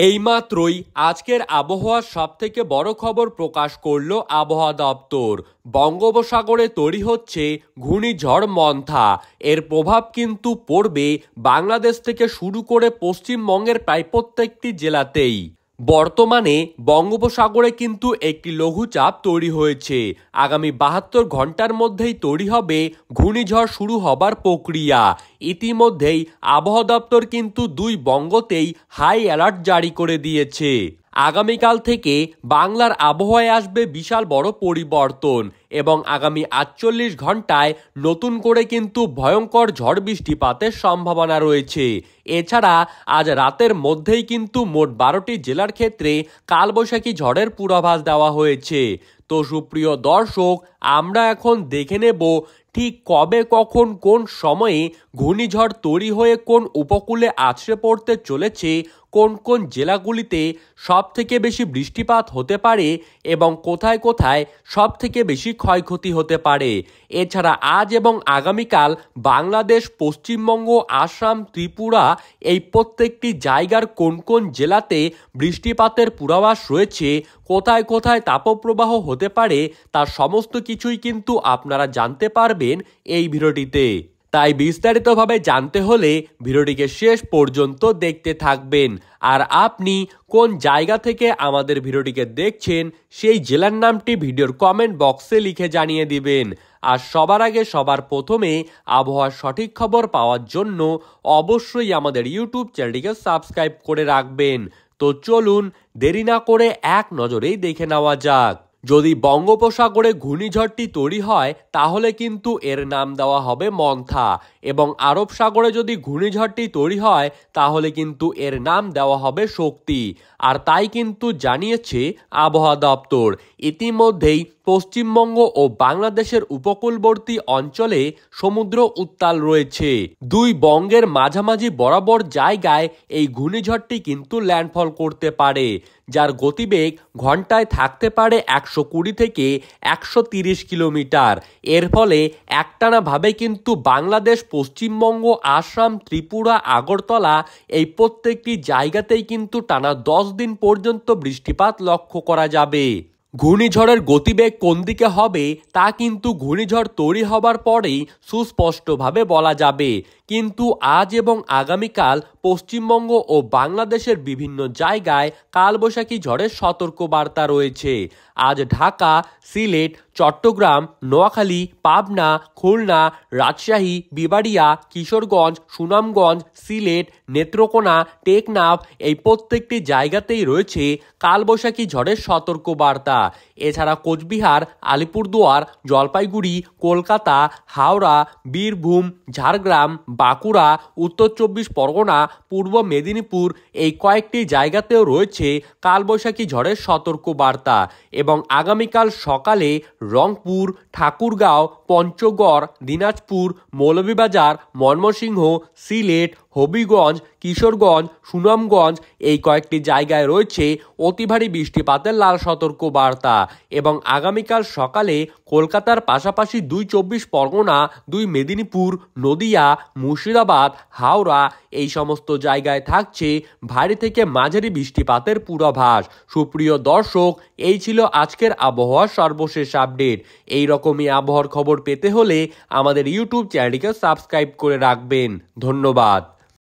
এইমাত্রই আজকের আবহাওয়ার সবথেকে বড় খবর প্রকাশ করল আবহাওয়া দপ্তর। বঙ্গোপসাগরে তৈরি হচ্ছে ঘূর্ণিঝড় মন্থা। এর প্রভাব কিন্তু পড়বে বাংলাদেশ থেকে শুরু করে পশ্চিমবঙ্গের প্রায় প্রত্যেকটি জেলাতেই। বর্তমানে বঙ্গোপসাগরে কিন্তু একটি লঘুচাপ তৈরি হয়েছে। আগামী 72 ঘন্টার মধ্যেই তৈরি হবে ঘূর্ণিঝড় শুরু হবার প্রক্রিয়া। ইতিমধ্যেই আবহাওয়া দপ্তর কিন্তু দুই বঙ্গতেই হাই অ্যালার্ট জারি করে দিয়েছে। আগামীকাল থেকে বাংলার আবহাওয়ায় আসবে বিশাল বড় পরিবর্তন এবং আগামী 48 ঘন্টায় নতুন করে কিন্তু ভয়ঙ্কর ঝড় বৃষ্টিপাতের সম্ভাবনা রয়েছে। এছাড়া আজ রাতের মধ্যেই কিন্তু মোট 12টি জেলার ক্ষেত্রে কালবৈশাখী ঝড়ের পূর্বাভাস দেওয়া হয়েছে। তো সুপ্রিয় দর্শক, আমরা এখন দেখে নেব ঠিক কবে কখন কোন সময়ে ঘূর্ণিঝড় তৈরি হয়ে কোন উপকূলে আছড়ে পড়তে চলেছে, কোন কোন জেলাগুলিতে সব থেকে বেশি বৃষ্টিপাত হতে পারে এবং কোথায় কোথায় সব থেকে বেশি ক্ষয়ক্ষতি হতে পারে। এছাড়া আজ এবং আগামীকাল বাংলাদেশ, পশ্চিমবঙ্গ, আসাম, ত্রিপুরা এই প্রত্যেকটি জায়গার কোন কোন জেলাতে বৃষ্টিপাতের পূর্বাভাস রয়েছে, কোথায় কোথায় তাপপ্রবাহ হতে পারে, তার সমস্ত কিছুই কিন্তু আপনারা জানতে পারবেন এই ভিডিওটিতে। তাই বিস্তারিতভাবে জানতে হলে ভিডিওটিকে শেষ পর্যন্ত দেখতে থাকবেন। আর আপনি কোন জায়গা থেকে আমাদের ভিডিওটিকে দেখছেন সেই জেলার নামটি ভিডিওর কমেন্ট বক্সে লিখে জানিয়ে দিবেন। আর সবার আগে সবার প্রথমে আবহাওয়ার সঠিক খবর পাওয়ার জন্য অবশ্যই আমাদের ইউটিউব চ্যানেলটিকে সাবস্ক্রাইব করে রাখবেন। তো চলুন দেরি না করে এক নজরেই দেখে নেওয়া যাক। যদি বঙ্গোপসাগরে ঘূর্ণিঝড়টি তৈরি হয় তাহলে কিন্তু এর নাম দেওয়া হবে মন্থা, এবং আরব সাগরে যদি ঘূর্ণিঝড়টি তৈরি হয় তাহলে কিন্তু এর নাম দেওয়া হবে শক্তি। আর তাই কিন্তু জানিয়েছে আবহাওয়া দপ্তর। ইতিমধ্যেই পশ্চিমবঙ্গ ও বাংলাদেশের উপকূলবর্তী অঞ্চলে সমুদ্র উত্তাল রয়েছে। দুই বঙ্গের মাঝামাঝি বরাবর জায়গায় এই ঘূর্ণিঝড়টি কিন্তু ল্যান্ডফল করতে পারে, যার গতিবেগ ঘন্টায় থাকতে পারে 120 থেকে 130 কিলোমিটার। এর ফলে একটানাভাবে কিন্তু বাংলাদেশ, পশ্চিমবঙ্গ, আসাম, ত্রিপুরা, আগরতলা এই প্রত্যেকটি জায়গাতেই কিন্তু টানা 10 দিন পর্যন্ত বৃষ্টিপাত লক্ষ্য করা যাবে। ঘূর্ণিঝড়ের গতিবেগ কোন দিকে হবে তা কিন্তু ঘূর্ণিঝড় তৈরি হবার পরেই সুস্পষ্টভাবে বলা যাবে। কিন্তু আজ এবং আগামীকাল পশ্চিমবঙ্গ ও বাংলাদেশের বিভিন্ন জায়গায় কালবৈশাখী ঝড়ের সতর্কবার্তা রয়েছে। আজ ঢাকা, সিলেট, চট্টগ্রাম, নোয়াখালী, পাবনা, খুলনা, রাজশাহী, বিবাড়িয়া, কিশোরগঞ্জ, সুনামগঞ্জ, সিলেট, নেত্রকোনা, টেকনাফ এই প্রত্যেকটি জায়গাতেই রয়েছে কালবৈশাখী ঝড়ের সতর্কবার্তা। এছাড়া কোচবিহার, আলিপুরদুয়ার, জলপাইগুড়ি, কলকাতা, হাওড়া, বীরভূম, ঝাড়গ্রাম, বাঁকুড়া, উত্তর 24 পরগনা, পূর্ব মেদিনীপুর এই কয়েকটি জায়গাতেও রয়েছে কালবৈশাখী ঝড়ের সতর্কবার্তা। এবং আগামীকাল সকালে রংপুর, ঠাকুরগাঁও, পঞ্চগড়, দিনাজপুর, মৌলভীবাজার, ময়মনসিংহ, সিলেট, হবিগঞ্জ, কিশোরগঞ্জ, সুনামগঞ্জ এই কয়েকটি জায়গায় রয়েছে অতি ভারী বৃষ্টিপাতের লাল সতর্কবার্তা। এবং আগামীকাল সকালে কলকাতার পাশাপাশি 2 24 পরগনা, 2 মেদিনীপুর, নদিয়া, মুর্শিদাবাদ, হাওড়া এই সমস্ত জায়গায় থাকছে ভারী থেকে মাঝারি বৃষ্টিপাতের পূর্বাভাস। সুপ্রিয় দর্শক, এই ছিল আজকের আবহাওয়ার সর্বশেষ আপডেট। এই রকমই আবহাওয়ার খবর পেতে হলে আমাদের ইউটিউব চ্যানেলটিকে সাবস্ক্রাইব করে রাখবেন। ধন্যবাদ।